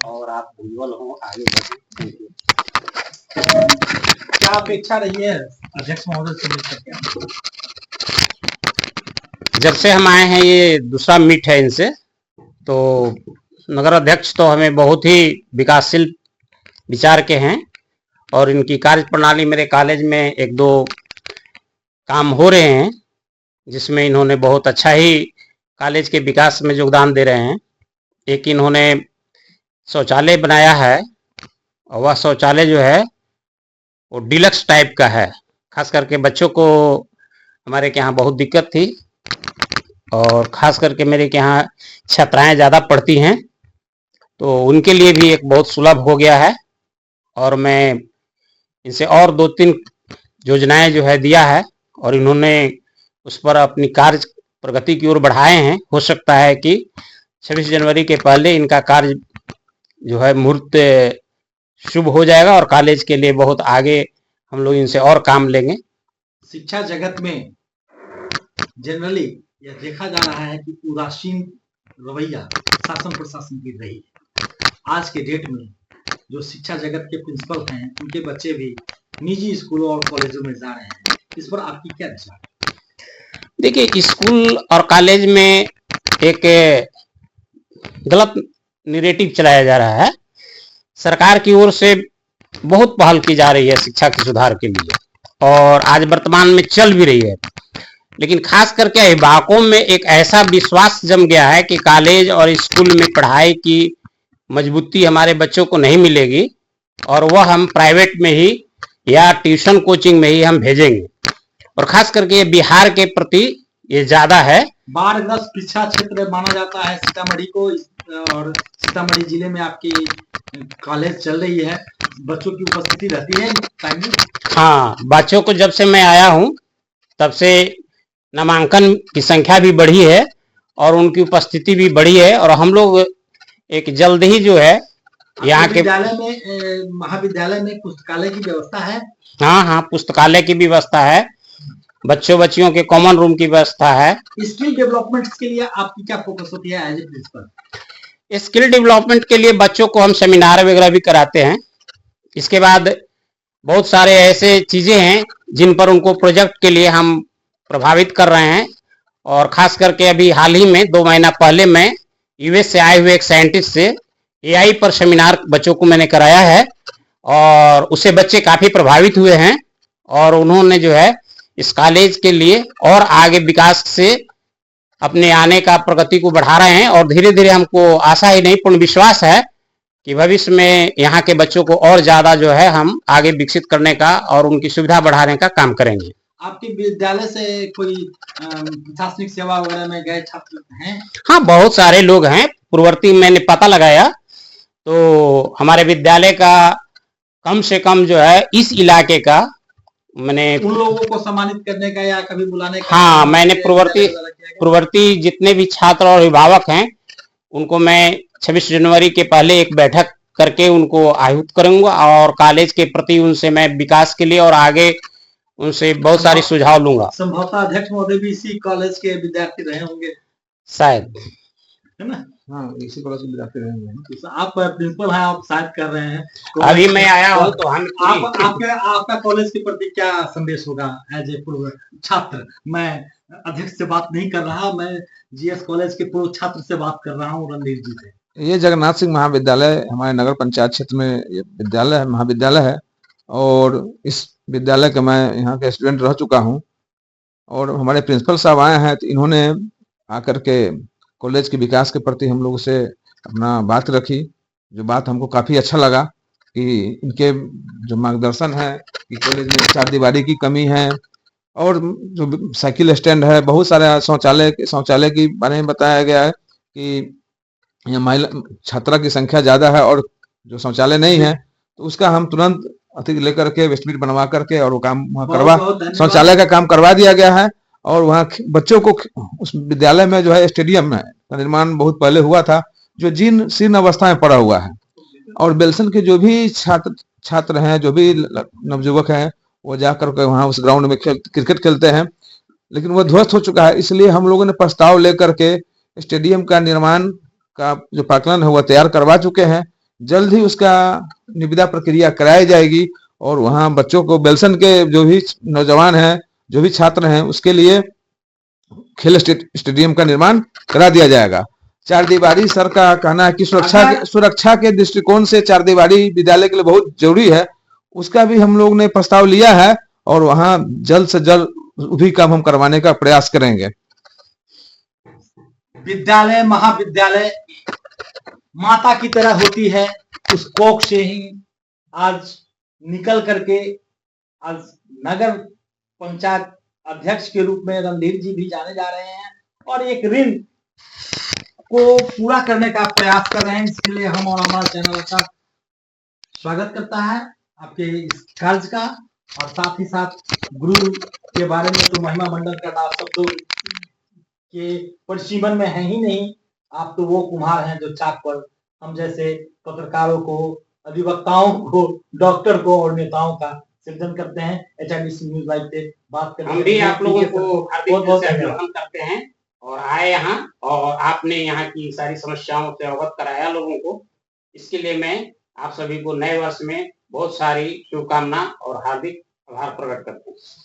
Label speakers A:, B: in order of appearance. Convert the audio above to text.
A: और आप उज्जवल हो, आगे बढ़ें। Thank you. क्या अपेक्षा रही है अध्यक्ष महोदय से मिलकर के?
B: जब से हम आए हैं ये दूसरा मीट है इनसे, तो नगर अध्यक्ष तो हमें बहुत ही विकासशील विचार के हैं और इनकी कार्य प्रणाली मेरे कॉलेज में एक दो काम हो रहे हैं जिसमें इन्होंने बहुत अच्छा ही कॉलेज के विकास में योगदान दे रहे हैं। एक इन्होंने शौचालय बनाया है और वह शौचालय जो है वो डिलक्स टाइप का है। खास करके बच्चों को हमारे के यहाँ बहुत दिक्कत थी और खास करके मेरे के यहाँ छात्राएं ज़्यादा पढ़ती हैं, तो उनके लिए भी एक बहुत सुलभ हो गया है। और मैं इनसे और 2-3 योजनाएं जो है दिया है और इन्होंने उस पर अपनी कार्य प्रगति की ओर बढ़ाए हैं। हो सकता है कि 26 जनवरी के पहले इनका कार्य जो है मुहूर्त शुभ हो जाएगा और कॉलेज के लिए बहुत आगे हम लोग इनसे और काम लेंगे।
A: शिक्षा जगत में जनरली यह देखा जा रहा है कि उदासीन रवैया शासन प्रशासन की रही है। आज के डेट में जो शिक्षा जगत के प्रिंसिपल हैं, उनके बच्चे भी निजी स्कूलों और कॉलेजों में जा रहे हैं। इस पर आपकी क्या विचार है?
B: देखिए, स्कूल और कॉलेज में एक गलत नैरेटिव चलाया जा रहा है। सरकार की ओर से बहुत पहल की जा रही है शिक्षा के सुधार के लिए और आज वर्तमान में चल भी रही है, लेकिन खास करके अभिभावकों में एक ऐसा विश्वास जम गया है कि कॉलेज और स्कूल में पढ़ाई की मजबूती हमारे बच्चों को नहीं मिलेगी और वह हम प्राइवेट में ही या ट्यूशन कोचिंग में ही हम भेजेंगे। और खास करके ये बिहार के प्रति ये ज्यादा है।
A: बाढ़ग्रस्त पिछड़ा क्षेत्र माना जाता है सीतामढ़ी को, और सीतामढ़ी जिले में आपकी कॉलेज चल रही है, बच्चों की उपस्थिति रहती है टाइम में?
B: हाँ, बच्चों को जब से मैं आया हूँ तब से नामांकन की संख्या भी बढ़ी है और उनकी उपस्थिति भी बढ़ी है और हम लोग एक जल्द ही जो है यहाँ के
A: विद्यालय में महाविद्यालय में पुस्तकालय की व्यवस्था है?
B: हाँ, पुस्तकालय की व्यवस्था है, बच्चों बच्चियों के कॉमन रूम की व्यवस्था है।
A: स्किल डेवलपमेंट के लिए आपकी क्या फोकस होती है as a principle?
B: Skill development के लिए बच्चों को हम सेमिनार वगैरह भी कराते हैं। इसके बाद बहुत सारे ऐसे चीजें हैं जिन पर उनको प्रोजेक्ट के लिए हम प्रभावित कर रहे हैं और खास करके अभी हाल ही में 2 महीना पहले मैं यूएस से आए हुए एक साइंटिस्ट से एआई पर सेमिनार बच्चों को मैंने कराया है और उससे बच्चे काफी प्रभावित हुए हैं और उन्होंने जो है इस कॉलेज के लिए और आगे विकास से अपने आने का प्रगति को बढ़ा रहे हैं और धीरे धीरे हमको आशा ही नहीं पूर्ण विश्वास है कि भविष्य में यहाँ के बच्चों को और ज्यादा जो है हम आगे विकसित करने का और उनकी सुविधा बढ़ाने का काम करेंगे।
A: आपके विद्यालय से कोई प्रशासनिक सेवा वगैरह में गए छात्र हैं?
B: हाँ, बहुत सारे लोग हैं। पूर्ववर्ती मैंने पता लगाया तो हमारे विद्यालय का कम से कम जो है इस इलाके का मैंने
A: उन लोगों को सम्मानित करने का या कभी बुलाने का?
B: हाँ, मैंने पूर्ववर्ती जितने भी छात्र और अभिभावक हैं उनको मैं 26 जनवरी के पहले एक बैठक करके उनको आहूत करूंगा और कॉलेज के प्रति उनसे मैं विकास के लिए और आगे उनसे बहुत सारे सुझाव लूंगा।
A: संभवतः अध्यक्ष महोदय भी इसी कॉलेज के विद्यार्थी रहे होंगे
B: शायद,
A: है ना?
C: हाँ, इसी कॉलेज के विद्यार्थी रहे होंगे।
A: आप प्रिंसिपल हैं, आप शायद कर रहे हैं।
B: अभी मैं आया हूँ तो हम
A: आपका कॉलेज के प्रति क्या संदेश होगा एज ए पूर्व छात्र? मैं अध्यक्ष से बात नहीं कर रहा, मैं जीएस कॉलेज के पूर्व छात्र से बात कर रहा हूँ, रणधीर जी से।
C: ये जगन्नाथ सिंह महाविद्यालय हमारे नगर पंचायत क्षेत्र में ये विद्यालय है, महाविद्यालय है और इस विद्यालय का मैं यहाँ के स्टूडेंट रह चुका हूँ और हमारे प्रिंसिपल साहब आए हैं तो इन्होंने आकर के कॉलेज के विकास के प्रति हम लोगों से अपना बात रखी, जो बात हमको काफ़ी अच्छा लगा कि इनके जो मार्गदर्शन है कि कॉलेज में 4 दीवारी की कमी है और जो साइकिल स्टैंड है, बहुत सारे शौचालय के बारे में बताया गया है कि यहाँ महिला छात्रा की संख्या ज़्यादा है और जो शौचालय नहीं है तो उसका हम तुरंत अतिरिक्त लेकर के वेस्टमिट बनवा करके और वो काम वहाँ शौचालय का काम करवा दिया गया है और वहाँ बच्चों को उस विद्यालय में जो है स्टेडियम का निर्माण बहुत पहले हुआ था जो जीर्ण अवस्था में पड़ा हुआ है और बेलसन के जो भी छात्र हैं, जो भी नवयुवक हैं, वो जाकर के वहाँ उस ग्राउंड में क्रिकेट खेलते हैं, लेकिन वो ध्वस्त हो चुका है। इसलिए हम लोगों ने प्रस्ताव लेकर के स्टेडियम का निर्माण का जो प्राकलन है वह तैयार करवा चुके हैं। जल्द ही उसका निविदा प्रक्रिया कराई जाएगी और वहाँ बच्चों को बेलसन के जो भी नौजवान हैं, जो भी छात्र हैं, उसके लिए खेल स्टेडियम का निर्माण करा दिया जाएगा। चार दीवारी सर का कहना है कि सुरक्षा के दृष्टिकोण से चार दीवारी विद्यालय के लिए बहुत जरूरी है। उसका भी हम लोग ने प्रस्ताव लिया है और वहाँ जल्द से जल्द भी काम हम करवाने का प्रयास करेंगे।
A: विद्यालय महाविद्यालय माता की तरह होती है, उस कोख से ही आज निकल करके आज नगर पंचायत अध्यक्ष के रूप में रणधीर जी भी जाने जा रहे हैं और एक ऋण को पूरा करने का प्रयास कर रहे हैं। इसके लिए हम और हमारा चैनल का स्वागत करता है आपके इस कार्य का। और साथ ही साथ गुरु के बारे में तो महिमा मंडल का नाम सब लोग के परिसीमन में है ही नहीं। आप तो वो कुम्हार हैं जो चाक पर हम जैसे पत्रकारों को, अधिवक्ताओं को, डॉक्टर को और नेताओं का सृजन करते हैं। HRDC न्यूज़ लाइव पे बात करते हैं।
B: हम भी आप लोगों को हार्दिक अभिनंदन करते हैं और आए यहाँ और आपने यहाँ की सारी समस्याओं से अवगत कराया लोगों को। इसके लिए मैं आप सभी को नए वर्ष में बहुत सारी शुभकामना और हार्दिक आभार प्रकट करता हूँ।